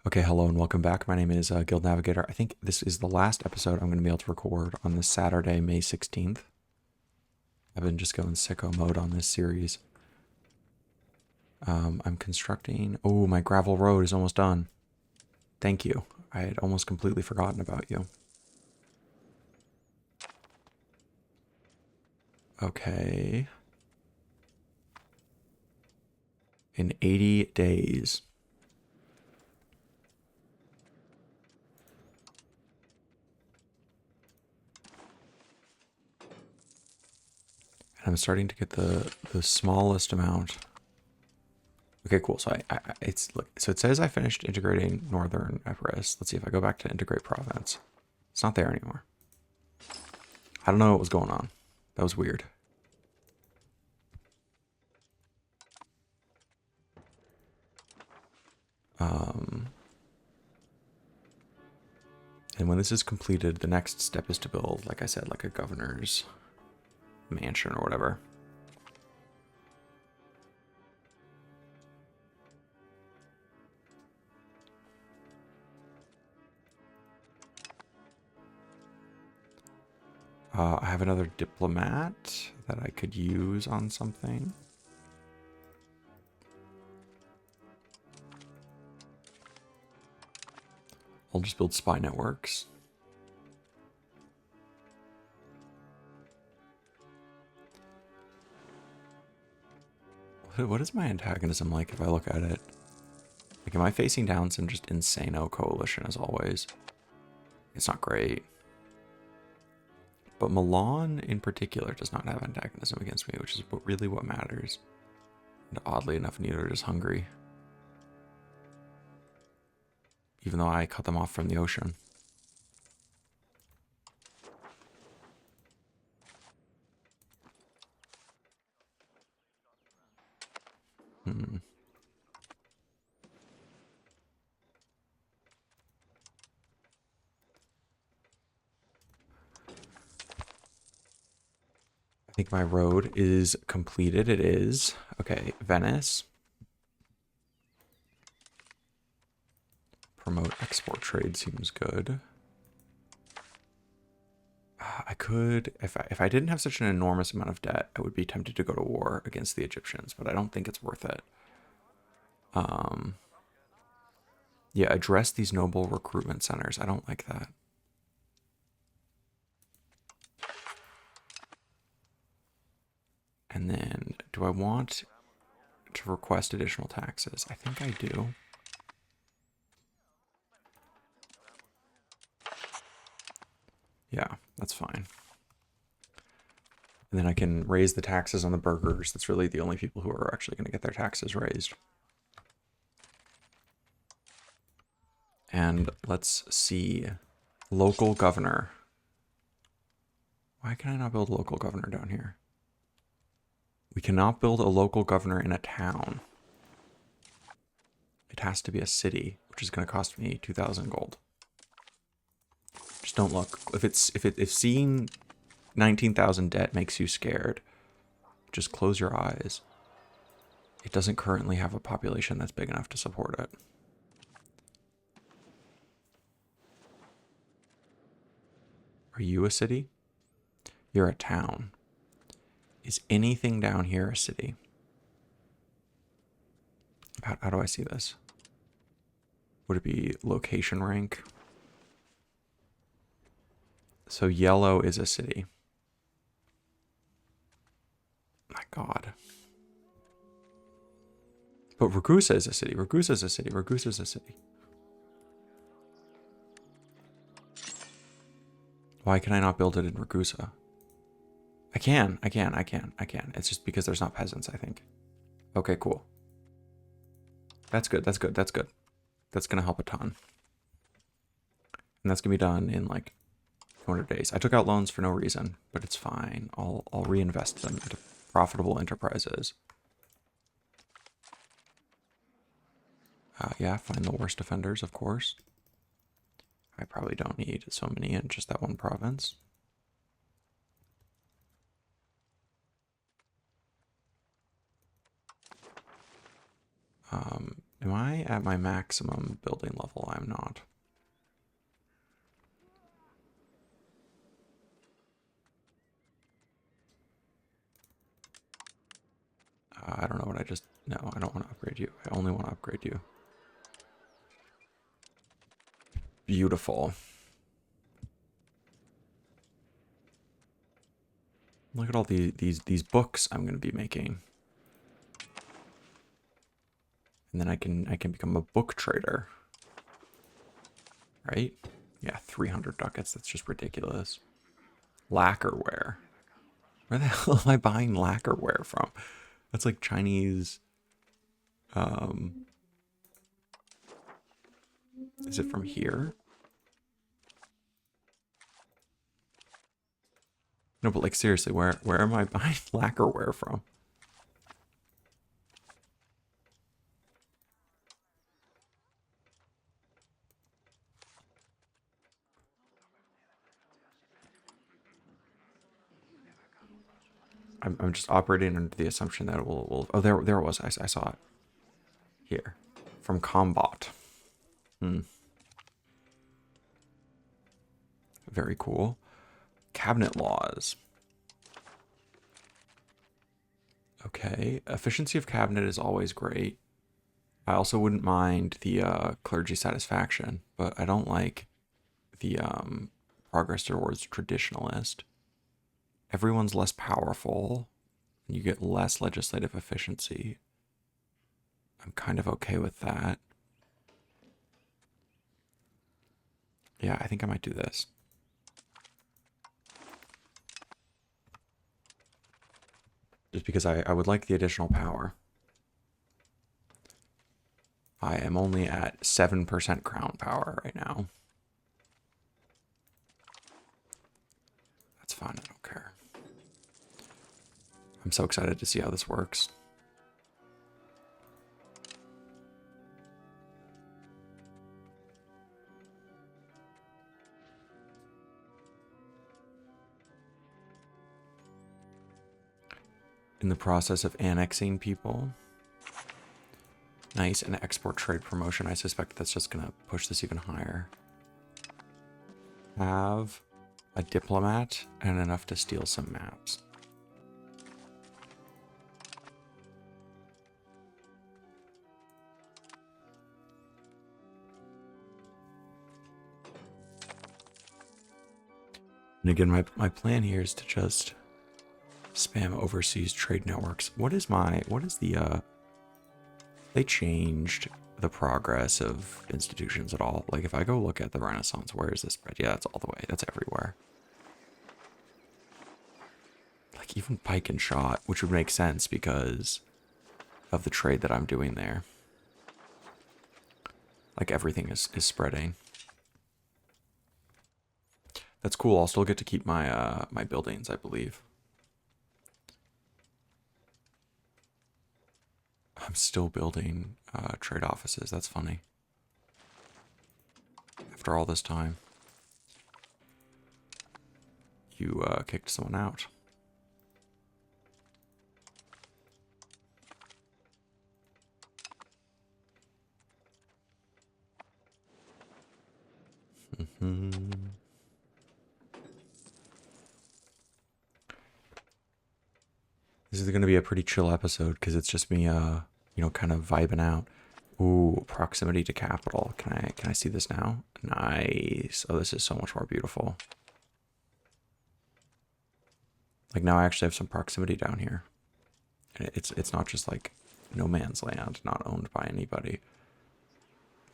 Okay, hello and welcome back. My name is Guild Navigator. I think this is the last episode I'm going to be able to record on this Saturday, May 16th. I've been just going sicko mode on this series. I'm constructing... Oh, my gravel road is almost done. Thank you. I had almost completely forgotten about you. Okay. In 80 days. And I'm starting to get the smallest amount. Okay, cool. So so it says I finished integrating Northern Everest. Let's see if I go back to integrate province. It's not there anymore. I don't know what was going on. That was weird. And when this is completed, the next step is to build, like I said, like a governor's mansion or whatever. I have another diplomat that I could use on something. I'll just build spy networks. What is my antagonism like if I look at it? Like, am I facing down some just insano coalition as always? It's not great. But Milan in particular does not have antagonism against me, which is really what matters. And oddly enough, neither is Hungary. Even though I cut them off from the ocean. I think my road is completed. It is. Okay, Venice. Promote export trade seems good. I could, if I didn't have such an enormous amount of debt, I would be tempted to go to war against the Egyptians, but I don't think it's worth it. Yeah, address these noble recruitment centers. I don't like that. And then, do I want to request additional taxes? I think I do. Yeah, that's fine. And then I can raise the taxes on the burghers. That's really the only people who are actually going to get their taxes raised. And let's see. Local governor. Why can I not build a local governor down here? We cannot build a local governor in a town. It has to be a city, which is going to cost me 2,000 gold. Just don't look. If seeing 19,000 debt makes you scared, just close your eyes. It doesn't currently have a population that's big enough to support it. Are you a city? You're a town. Is anything down here a city? How do I see this? Would it be location rank? So yellow is a city. My God. But Ragusa is a city. Ragusa is a city. Ragusa is a city. Why can I not build it in Ragusa? I can. It's just because there's not peasants, I think. Okay, cool. That's good. That's going to help a ton. And that's going to be done in like 200 days. I took out loans for no reason, but it's fine. I'll reinvest them into profitable enterprises. Yeah, find the worst offenders, of course. I probably don't need so many in just that one province. Am I at my maximum building level? I'm not. I don't know what I just... No, I don't want to upgrade you. I only want to upgrade you. Beautiful. Look at all these books I'm going to be making. And then I can become a book trader. Right? Yeah, 300 ducats. That's just ridiculous. Lacquerware. Where the hell am I buying lacquerware from? That's like Chinese. Is it from here? No, but like seriously, where am I buying lacquerware from? I'm just operating under the assumption that it will oh, there it was. I saw it. Here. From Combot. Very cool. Cabinet laws. Okay. Efficiency of cabinet is always great. I also wouldn't mind the clergy satisfaction, but I don't like the progress towards traditionalist. Everyone's less powerful. And you get less legislative efficiency. I'm kind of okay with that. Yeah, I think I might do this. Just because I would like the additional power. I am only at 7% crown power right now. That's fine, I don't care. I'm so excited to see how this works. In the process of annexing people. Nice, an export trade promotion. I suspect that's just going to push this even higher. Have a diplomat and enough to steal some maps. And again, my plan here is to just spam overseas trade networks. What is the they changed the progress of institutions at all? Like if I go look at the Renaissance, where is this spread? Yeah, that's all the way. That's everywhere. Like even pike and shot, which would make sense because of the trade that I'm doing there. Like everything is spreading. That's cool. I'll still get to keep my my buildings, I believe. I'm still building trade offices. That's funny. After all this time. You kicked someone out. This is going to be a pretty chill episode because it's just me, you know, kind of vibing out. Ooh, proximity to capital. Can I see this now? Nice. Oh, this is so much more beautiful. Like now I actually have some proximity down here. And it's not just like no man's land, not owned by anybody.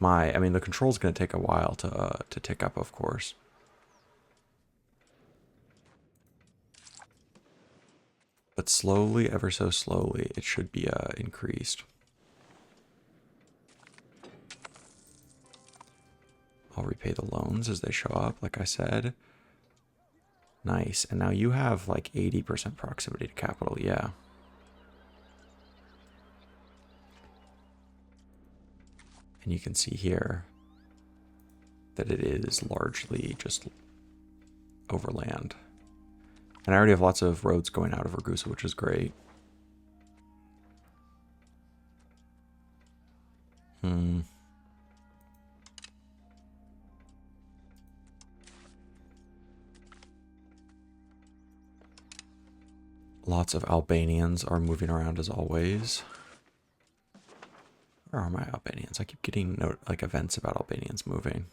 I mean, the control's going to take a while to tick up, of course. But slowly, ever so slowly, it should be increased. I'll repay the loans as they show up, like I said. Nice. And now you have like 80% proximity to capital, yeah. And you can see here that it is largely just overland. And I already have lots of roads going out of Ragusa, which is great. Lots of Albanians are moving around as always. Where are my Albanians? I keep getting like events about Albanians moving.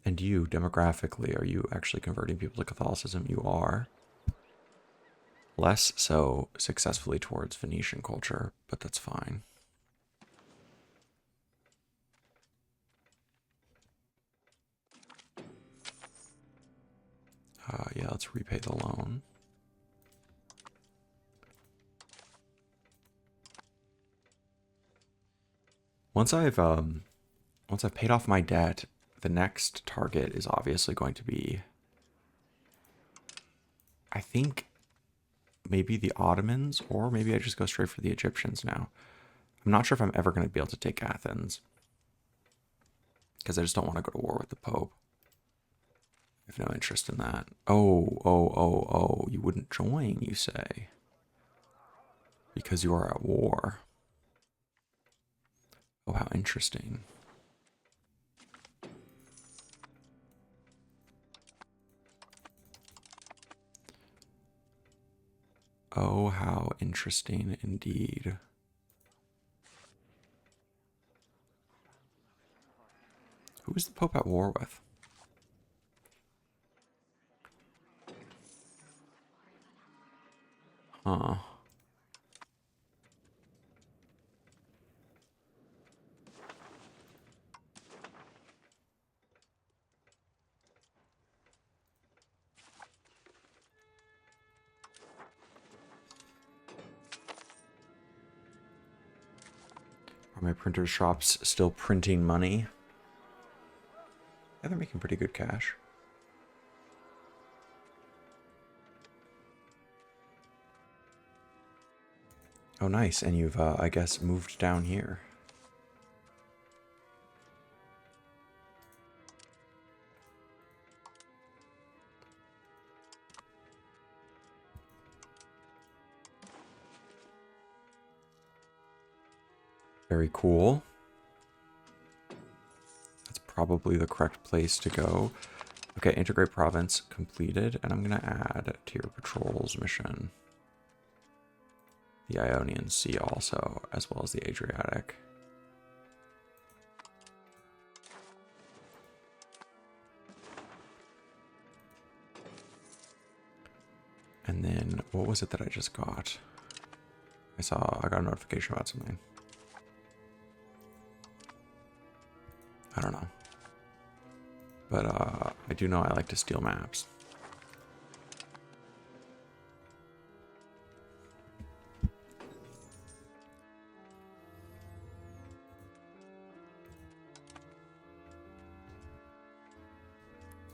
And you, demographically, are you actually converting people to Catholicism? You are. Less so successfully towards Venetian culture, but that's fine. Yeah, let's repay the loan. Once I've paid off my debt, the next target is obviously going to be, I think, maybe the Ottomans, or maybe I just go straight for the Egyptians now. I'm not sure if I'm ever going to be able to take Athens, because I just don't want to go to war with the Pope. I have no interest in that. Oh, you wouldn't join, you say, because you are at war. Oh, how interesting. Oh, how interesting indeed. Who is the Pope at war with? Huh. Are my printer shops still printing money? Yeah, they're making pretty good cash. Oh, nice. And you've, I guess, moved down here. Very cool. That's probably the correct place to go. Okay, integrate province completed, and I'm going to add to your patrols mission the Ionian Sea also, as well as the Adriatic. And then, what was it that I just got? I got a notification about something. I don't know. But I do know I like to steal maps.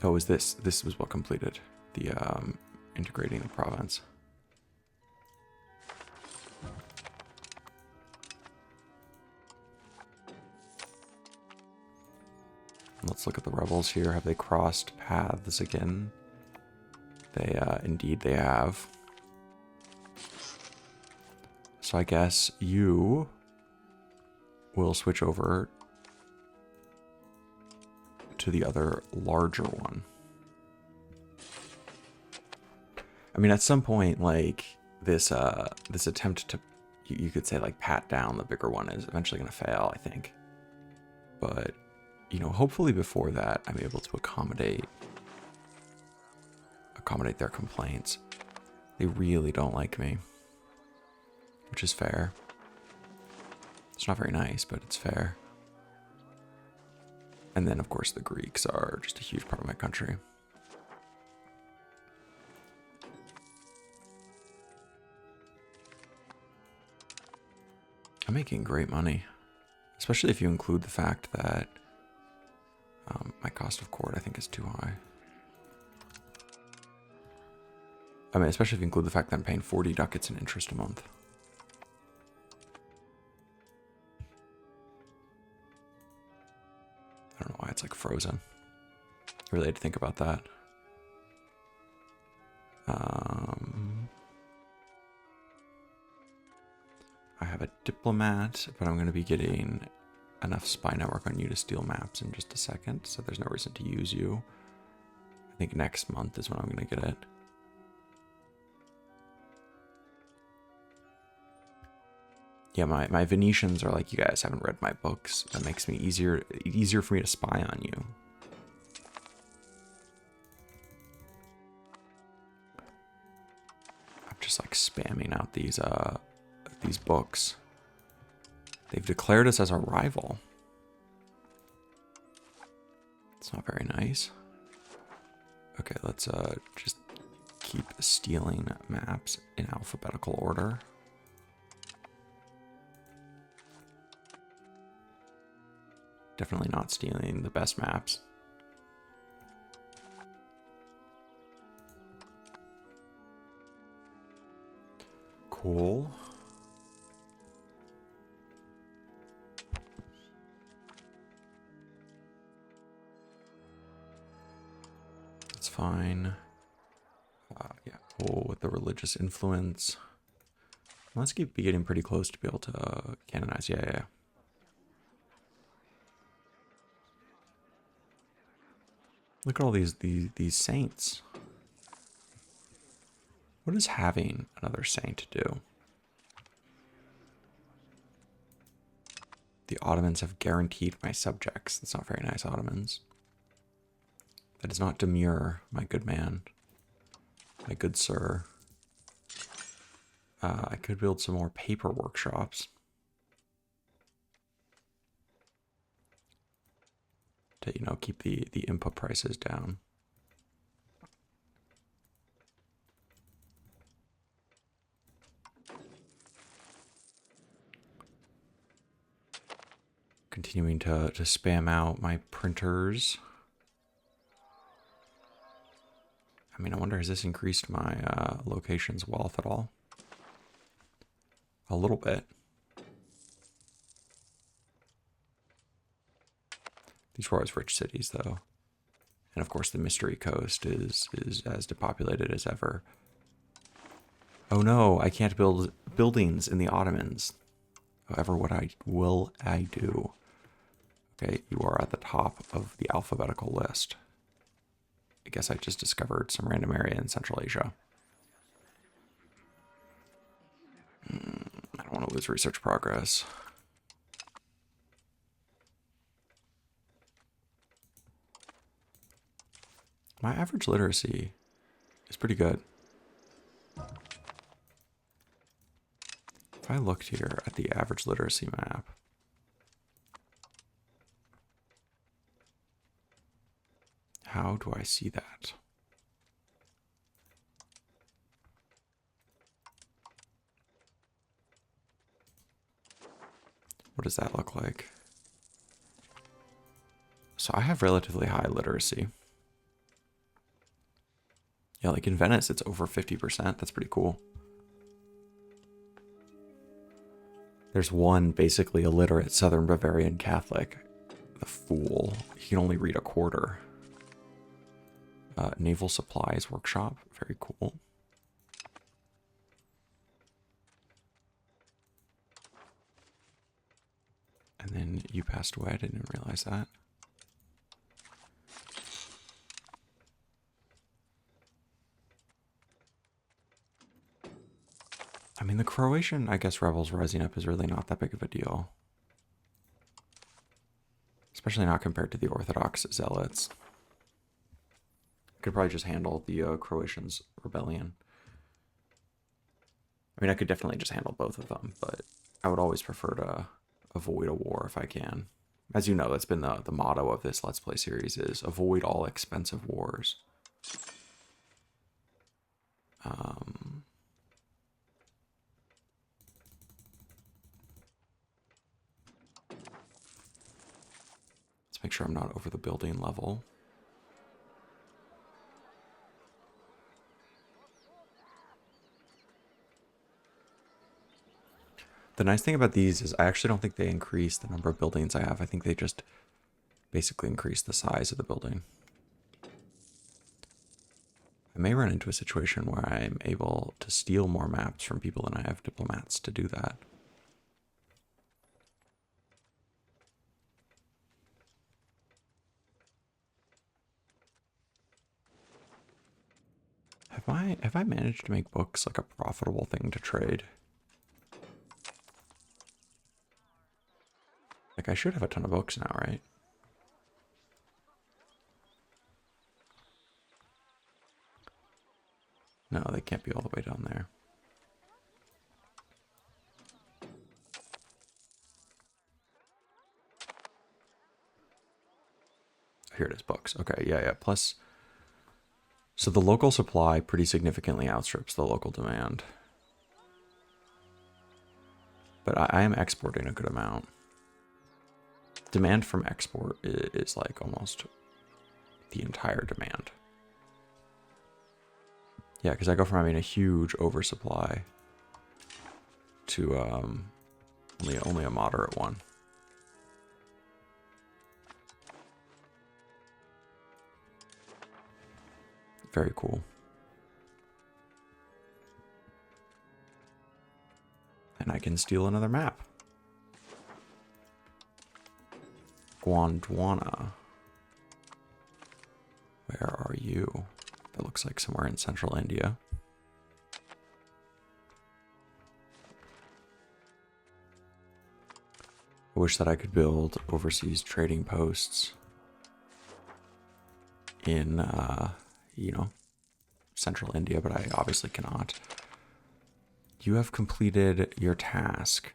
Oh, is this? This was what completed the integrating the province. Let's look at the rebels here. Have they crossed paths again? They, indeed they have. So I guess you will switch over to the other larger one. I mean, at some point, like, this attempt to, you could say, like, pat down the bigger one is eventually going to fail, I think. But, you know, hopefully before that, I'm able to accommodate their complaints. They really don't like me, which is fair. It's not very nice, but it's fair. And then, of course, the Greeks are just a huge part of my country. I'm making great money, especially if you include the fact that my cost of court, I think, is too high. I mean, especially if you include the fact that I'm paying 40 ducats in interest a month. I don't know why it's like frozen. I really had to think about that. I have a diplomat, but I'm going to be getting enough spy network on you to steal maps in just a second, so there's no reason to use you. I think next month is when I'm going to get it. Yeah, my Venetians are like, you guys haven't read my books. That makes me easier for me to spy on you. I'm just like spamming out these books. They've declared us as a rival. It's not very nice. Okay, let's just keep stealing maps in alphabetical order. Definitely not stealing the best maps. Cool. That's fine. Yeah, cool with the religious influence. Let's keep getting pretty close to be able to canonize. Yeah. Look at all these saints. What does having another saint do? The Ottomans have guaranteed my subjects. That's not very nice, Ottomans. That is not demure, my good man. My good sir. I could build some more paper workshops. To, you know, keep the input prices down. Continuing to spam out my printers. I mean, I wonder, has this increased my location's wealth at all? A little bit. These were always rich cities, though. And of course, the Mystery Coast is as depopulated as ever. Oh no, I can't build buildings in the Ottomans. However, what will I do? Okay, you are at the top of the alphabetical list. I guess I just discovered some random area in Central Asia. I don't want to lose research progress. My average literacy is pretty good. If I looked here at the average literacy map, how do I see that? What does that look like? So I have relatively high literacy. Yeah, like in Venice, it's over 50%. That's pretty cool. There's one basically illiterate Southern Bavarian Catholic. The fool. He can only read a quarter. Naval Supplies Workshop. Very cool. And then you passed away. I didn't realize that. I mean, the Croatian, I guess, rebels rising up is really not that big of a deal. Especially not compared to the Orthodox zealots. Could probably just handle the Croatians' rebellion. I mean, I could definitely just handle both of them, but I would always prefer to avoid a war if I can. As you know, that's been the motto of this Let's Play series is avoid all expensive wars. Let's make sure I'm not over the building level. The nice thing about these is I actually don't think they increase the number of buildings I have. I think they just basically increase the size of the building. I may run into a situation where I'm able to steal more maps from people than I have diplomats to do that. Have I managed to make books like a profitable thing to trade? Like, I should have a ton of books now, right? No, they can't be all the way down there. Here it is, books. Okay, yeah. Plus, so the local supply pretty significantly outstrips the local demand. But I am exporting a good amount. Demand from export is like almost the entire demand. Yeah, because I go from having a huge oversupply to only a moderate one. Very cool. And I can steal another map. Gondwana. Where are you? That looks like somewhere in central India. I wish that I could build overseas trading posts in, you know, central India, but I obviously cannot. You have completed your task.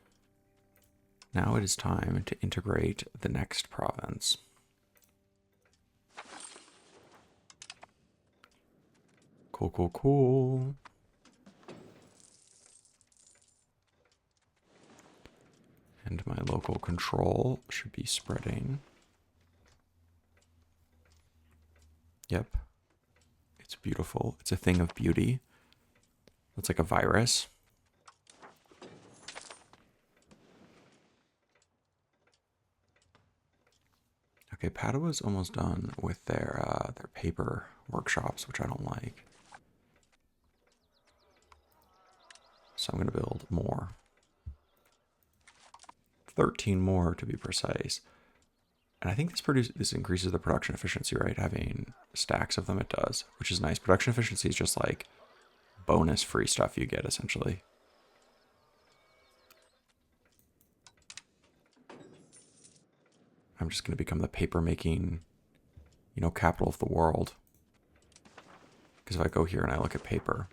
Now it is time to integrate the next province. Cool. And my local control should be spreading. Yep. It's beautiful. It's a thing of beauty. It's like a virus. Okay, Padua's almost done with their paper workshops, which I don't like. So I'm going to build more. 13 more to be precise. And I think this increases the production efficiency, right? Having stacks of them, it does, which is nice. Production efficiency is just like bonus free stuff you get, essentially. I'm just going to become the paper making, you know, capital of the world. Because if I go here and I look at paper,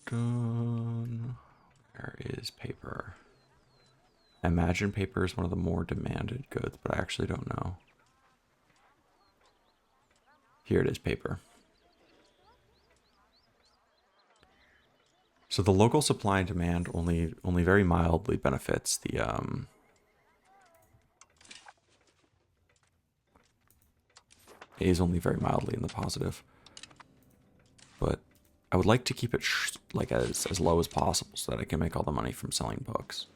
where is paper? I imagine paper is one of the more demanded goods, but I actually don't know. Here it is, paper. So the local supply and demand only very mildly benefits the is only very mildly in the positive. But I would like to keep it like as low as possible so that I can make all the money from selling books.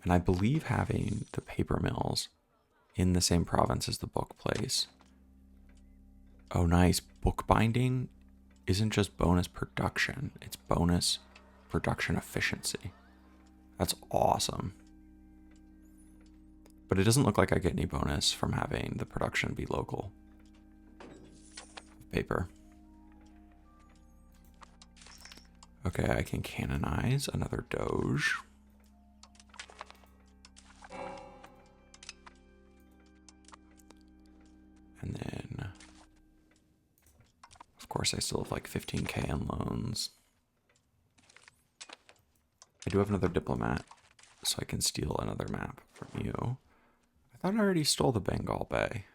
And I believe having the paper mills in the same province as the book place. Oh, nice. Bookbinding isn't just bonus production, it's bonus production efficiency. That's awesome. But it doesn't look like I get any bonus from having the production be local. Paper. Okay, I can canonize another Doge. And then, of course, I still have like 15k in loans. I do have another diplomat, so I can steal another map from you. I thought I already stole the Bengal Bay.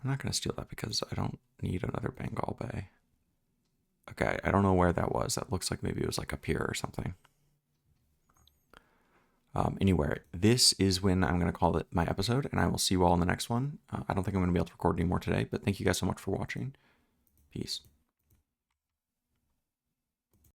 I'm not going to steal that because I don't need another Bengal Bay. Okay, I don't know where that was. That looks like maybe it was like up here or something. Anyway, this is when I'm going to call it my episode, and I will see you all in the next one. I don't think I'm going to be able to record anymore today, but thank you guys so much for watching. Peace.